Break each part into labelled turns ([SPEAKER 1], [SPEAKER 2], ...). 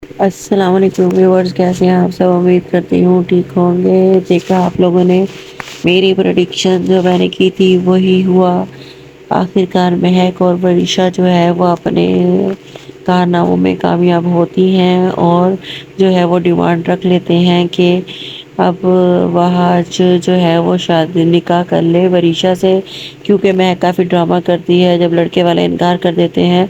[SPEAKER 1] السلام علیکم ویورز، کیسے ہیں آپ سب؟ امید کرتی ہوں ٹھیک ہوں گے۔ دیکھا آپ لوگوں نے میری پریڈکشن جو میں نے کی تھی وہی ہوا۔ آخر کار مہک اور وریشا جو ہے وہ اپنے کارناموں میں کامیاب ہوتی ہیں اور جو ہے وہ ڈیمانڈ رکھ لیتے ہیں کہ اب وہاج جو ہے وہ شادی نکاح کر لے وریشا سے، کیونکہ مہک کافی ڈرامہ کرتی ہے۔ جب لڑکے والے انکار کر دیتے ہیں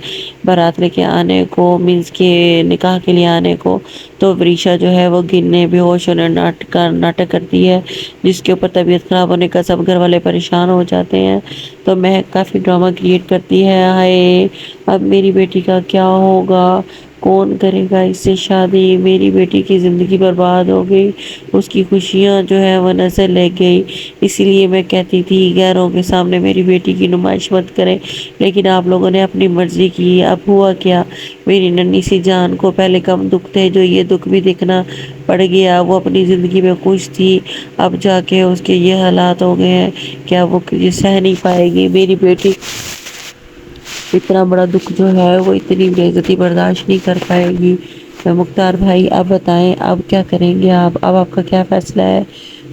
[SPEAKER 1] بارات لے کے آنے کو، مینس کے نکاح کے لیے آنے کو، تو وریشا جو ہے وہ گرنے بے ہوش ہونے ناٹک کرتی ہے، جس کے اوپر طبیعت خراب ہونے کا سب گھر والے پریشان ہو جاتے ہیں۔ تو مہک کافی ڈرامہ کریٹ کرتی ہے، ہائے اب میری بیٹی کا کیا ہوگا، کون کرے گا اس سے شادی، میری بیٹی کی زندگی برباد ہو گئی، اس کی خوشیاں جو ہے وہ نظر لگ گئی۔ اسی لیے میں کہتی تھی غیروں کے سامنے میری بیٹی کی نمائش مت کریں، لیکن آپ لوگوں نے اپنی مرضی کی۔ اب ہوا کیا، میری ننھی سی جان کو پہلے کم دکھ تھے، جو یہ دکھ بھی دیکھنا پڑ گیا۔ وہ اپنی زندگی میں خوش تھی، اب جا کے اس کے یہ حالات ہو گئے ہیں، کیا وہ یہ سہ نہیں پائے گی؟ میری بیٹی اتنا بڑا دکھ جو ہے وہ اتنی بے عزتی برداشت نہیں کر پائے گی۔ مختار بھائی آپ بتائیں اب کیا کریں گے آپ؟ اب آپ کا کیا فیصلہ ہے؟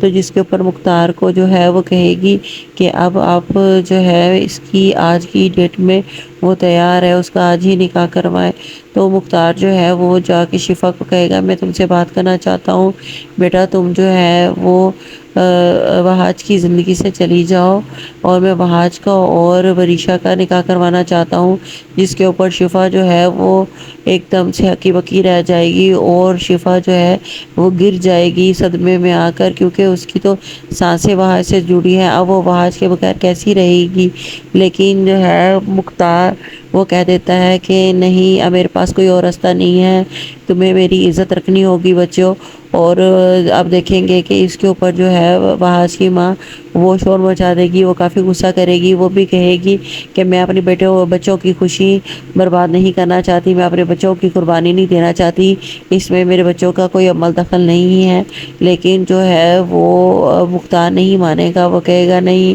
[SPEAKER 1] تو جس کے اوپر مختار کو جو ہے وہ کہے گی کہ اب آپ جو ہے اس کی آج کی ڈیٹ میں وہ تیار ہے، اس کا آج ہی نکاح کروائیں۔ تو مختار جو ہے وہ جا کے شفا کو کہے گا میں تم سے بات کرنا چاہتا ہوں بیٹا، تم جو ہے وہ وہاج کی زندگی سے چلی جاؤ، اور میں وہاج کا اور وریشا کا نکاح کروانا چاہتا ہوں۔ جس کے اوپر شفا جو ہے وہ ایک دم سے ہکی بکی رہ جائے گی، اور شفا جو ہے وہ گر جائے گی صدمے میں آ کر، کیونکہ اس کی تو سانسیں وہاج سے جڑی ہیں، اب وہ وہاج کے بغیر کیسی رہے گی۔ لیکن جو ہے مختار وہ کہہ دیتا ہے کہ نہیں، اب میرے پاس کوئی اور راستہ نہیں ہے، تمہیں میری عزت رکھنی ہوگی بچوں۔ اور اب دیکھیں گے کہ اس کے اوپر جو ہے وہاج کی ماں وہ شور مچا دے گی، وہ کافی غصہ کرے گی، وہ بھی کہے گی کہ میں اپنے بچوں کی خوشی برباد نہیں کرنا چاہتی، میں اپنے بچوں کی قربانی نہیں دینا چاہتی، اس میں میرے بچوں کا کوئی عمل دخل نہیں ہے۔ لیکن جو ہے وہ مختار نہیں مانے گا، وہ کہے گا نہیں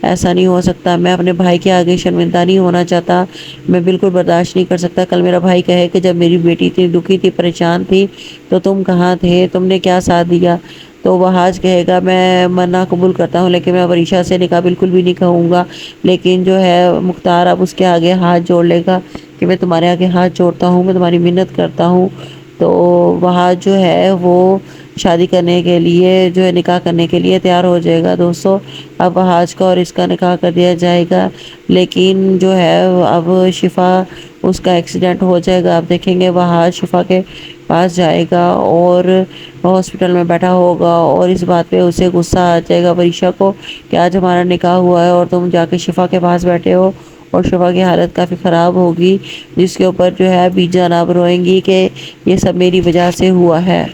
[SPEAKER 1] ایسا نہیں ہو سکتا، میں اپنے بھائی کے آگے شرمندہ نہیں ہونا چاہتا، میں بالکل برداشت نہیں کر سکتا۔ کل میرا بھائی کہے کہ جب میری بیٹی اتنی دکھی تھی، پریشان تھی، تو تم کہاں تھے، تم نے کیا ساتھ دیا؟ تو وہاج کہے گا میں منع قبول کرتا ہوں، لیکن میں وریشا سے نکاح بالکل بھی نہیں کہوں گا۔ لیکن جو ہے مختار اب اس کے آگے ہاتھ جوڑ لے گا کہ میں تمہارے آگے ہاتھ جوڑتا ہوں، میں تمہاری منت کرتا ہوں۔ تو وہاج جو ہے وہ شادی کرنے کے لیے جو ہے نکاح کرنے کے لیے تیار ہو جائے گا۔ دوستو اب وہاج کا اور اس کا نکاح کر دیا جائے گا، لیکن جو ہے اب شفا اس کا ایکسیڈنٹ ہو جائے گا۔ آپ دیکھیں گے وہاج شفا کے پاس جائے گا اور ہاسپٹل میں بیٹھا ہوگا، اور اس بات پہ اسے غصہ آ جائے گا وریشا کو کہ آج ہمارا نکاح ہوا ہے اور تم جا کے شفا کے پاس بیٹھے ہو، اور شفا کی حالت کافی خراب ہوگی، جس کے اوپر جو ہے بی جان اب روئیں گی کہ یہ سب میری وجہ سے ہوا ہے۔